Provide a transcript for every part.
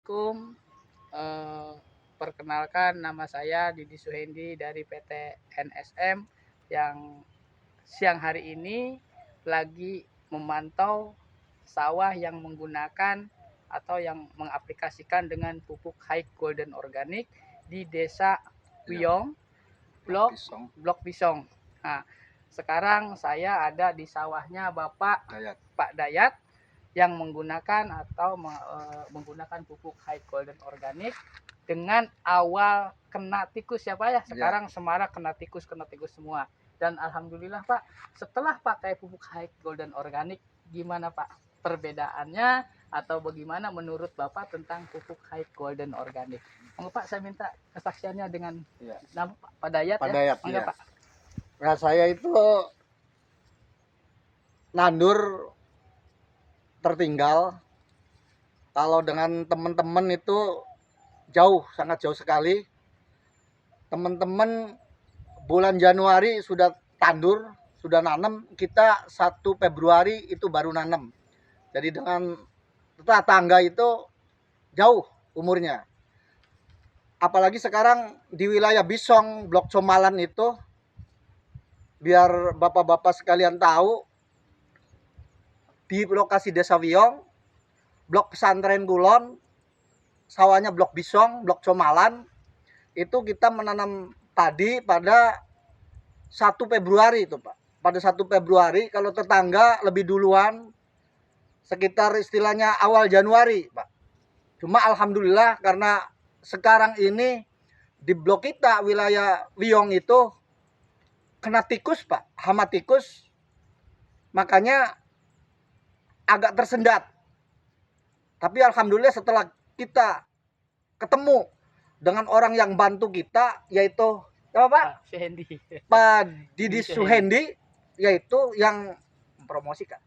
Assalamualaikum. Eh, Perkenalkan nama saya Didi Suhendi dari PT NSM yang siang hari ini lagi memantau sawah yang menggunakan atau yang mengaplikasikan dengan pupuk High Golden Organic di Desa Wiyong, Blok Bisong. Nah, sekarang saya ada di sawahnya Pak Dayat yang menggunakan menggunakan pupuk High Golden Organic dengan awal kena tikus ya Pak ya. Sekarang Semara kena tikus semua. Dan alhamdulillah Pak, setelah pakai pupuk High Golden Organic, gimana Pak perbedaannya atau bagaimana menurut Bapak tentang pupuk High Golden Organic? Monggo Pak, saya minta kesaksiannya dengan nama Pak Dayat Pak ya. Dayat, Monggo ya. Pak. Nah, saya itu nandur tertinggal. Kalau dengan teman-teman itu jauh, sangat jauh sekali. Teman-teman bulan Januari sudah tandur, sudah nanam. Kita 1 Februari itu baru nanam. Jadi dengan tetangga itu jauh umurnya. Apalagi sekarang di wilayah Bisong, Blok Comalan itu, biar bapak-bapak sekalian tahu, di lokasi Desa Wiyong, Blok Pesantren Kulon, sawahnya Blok Bisong, Blok Comalan, itu kita menanam padi pada 1 Februari itu Pak. Pada 1 Februari, kalau tetangga lebih duluan, sekitar istilahnya awal Januari Pak. Cuma alhamdulillah karena sekarang ini di blok kita wilayah Wiyong itu kena tikus Pak, hama tikus, makanya agak tersendat. Tapi alhamdulillah setelah kita ketemu dengan orang yang bantu kita, yaitu apa Pak? Pak Didi Suhendi, yaitu yang mempromosikan.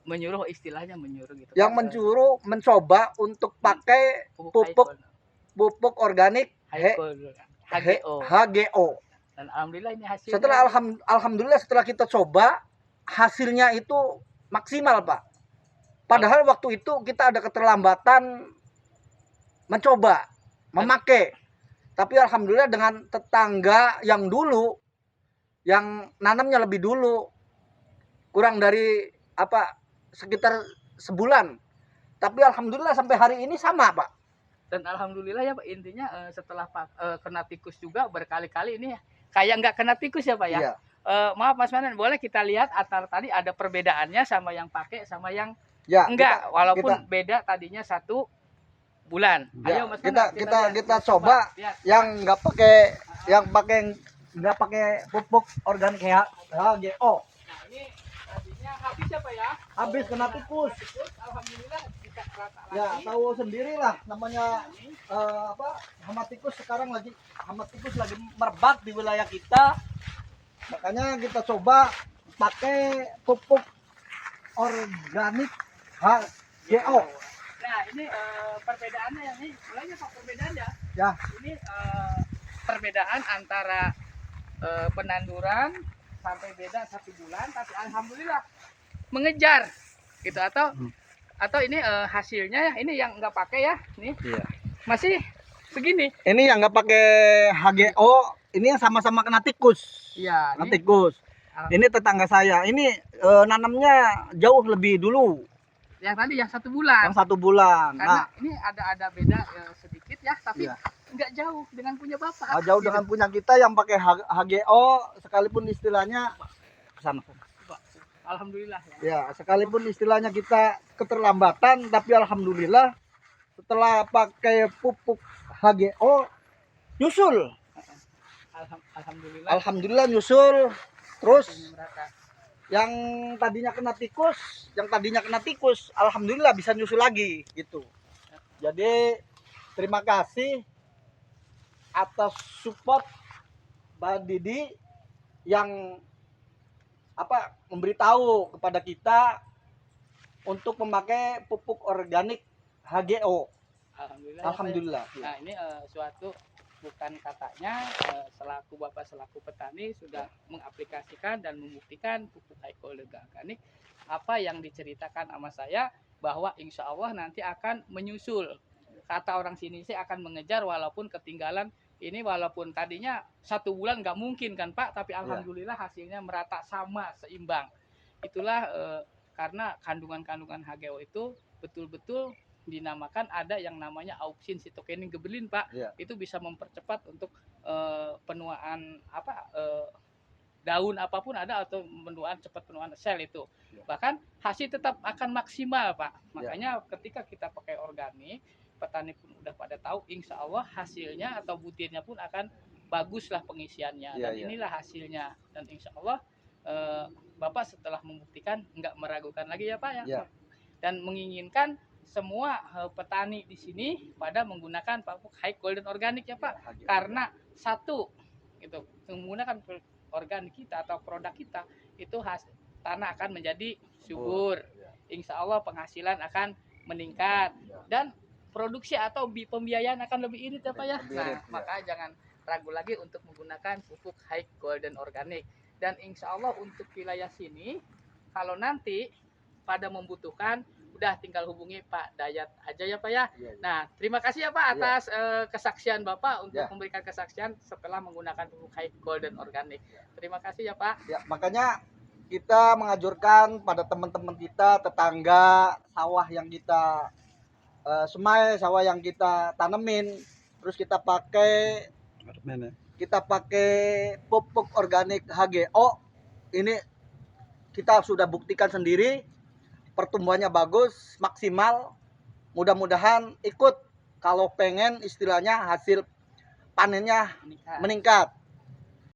Menyuruh, istilahnya menyuruh gitu. Yang menyuruh mencoba untuk pakai pupuk organik HGO. Dan alhamdulillah ini hasilnya. Setelah alhamdulillah setelah kita coba, hasilnya itu maksimal Pak. Padahal waktu itu kita ada keterlambatan mencoba memakai. Tapi alhamdulillah dengan tetangga yang dulu, yang nanamnya lebih dulu, kurang dari sekitar sebulan. Tapi alhamdulillah sampai hari ini sama Pak. Dan alhamdulillah ya Pak, intinya setelah kena tikus juga berkali-kali ini kayak nggak kena tikus ya Pak ya. Iya. Maaf Mas Manan, boleh kita lihat tadi ada perbedaannya sama yang pakai sama yang ya, enggak, walaupun beda tadinya 1 bulan. Ya, Ayo Mas Manan, kita coba lihat. Yang nggak pakai pupuk organik HGO. Nah, ini tadinya habis ya Pak ya. Habis kena tikus. Alhamdulillah bisa rata lagi. Ya, tahu sendirilah namanya hama tikus sekarang lagi merebak di wilayah kita. Makanya kita coba pakai pupuk organik HGO. Nah, ini perbedaannya ya nih. Mulainya Pak perbedaan ya. Ya. Ini perbedaan antara penanduran sampai beda 1 bulan, tapi alhamdulillah mengejar gitu. Atau ini hasilnya ya, ini yang nggak pakai ya, nih. Iya. Masih segini. Ini yang nggak pakai HGO, ini yang sama-sama kena tikus. Iya. Kena tikus. Ini tetangga saya. Ini nanamnya jauh lebih dulu. Yang tadi yang 1 bulan. Yang 1 bulan. Karena ini ada beda sedikit ya, tapi iya, nggak jauh dengan punya Bapak. Jauh gitu. Dengan punya kita yang pakai HGO, sekalipun istilahnya kesana. Alhamdulillah ya. Ya, sekalipun istilahnya kita keterlambatan, tapi alhamdulillah setelah pakai pupuk HGO nyusul. Alhamdulillah nyusul. Terus yang tadinya kena tikus, alhamdulillah bisa nyusul lagi gitu. Jadi terima kasih atas support Mbak Didi yang memberitahu kepada kita untuk memakai pupuk organik HGO. Alhamdulillah. Nah, ini suatu bukan katanya, selaku Bapak selaku petani sudah mengaplikasikan dan membuktikan pupuk High Golden Organic. Apa yang diceritakan sama saya bahwa insya Allah nanti akan menyusul kata orang sini sih akan mengejar walaupun ketinggalan. Ini walaupun tadinya 1 bulan nggak mungkin kan Pak, tapi alhamdulillah hasilnya merata sama, seimbang. Itulah karena kandungan-kandungan HGO itu betul-betul dinamakan ada yang namanya auksin sitokenin gibberellin Pak. Itu bisa mempercepat untuk penuaan daun apapun ada atau cepat penuaan sel itu. Bahkan hasil tetap akan maksimal Pak. Makanya ketika kita pakai organik, petani pun udah pada tahu, insya Allah hasilnya atau butirnya pun akan baguslah pengisiannya. Dan inilah hasilnya. Dan insya Allah Bapak setelah membuktikan nggak meragukan lagi ya Pak ya. Dan menginginkan semua petani di sini pada menggunakan pupuk high golden organik ya Pak. Karena satu itu menggunakan organik kita atau produk kita itu tanah akan menjadi subur. Insya Allah penghasilan akan meningkat dan produksi atau pembiayaan akan lebih irit ya Pak ya. Nah, maka jangan ragu lagi untuk menggunakan pupuk high golden organik. Dan insya Allah untuk wilayah sini kalau nanti pada membutuhkan udah tinggal hubungi Pak Dayat aja ya Pak ya. Nah, terima kasih ya Pak atas kesaksian Bapak untuk memberikan kesaksian setelah menggunakan pupuk high golden organik. Terima kasih ya Pak. Ya, makanya kita menganjurkan pada teman-teman kita, tetangga, sawah yang kita semai, sawah yang kita tanemin, terus kita pakai pupuk organik HGO. Ini kita sudah buktikan sendiri, pertumbuhannya bagus, maksimal. Mudah-mudahan ikut kalau pengen istilahnya hasil panennya meningkat.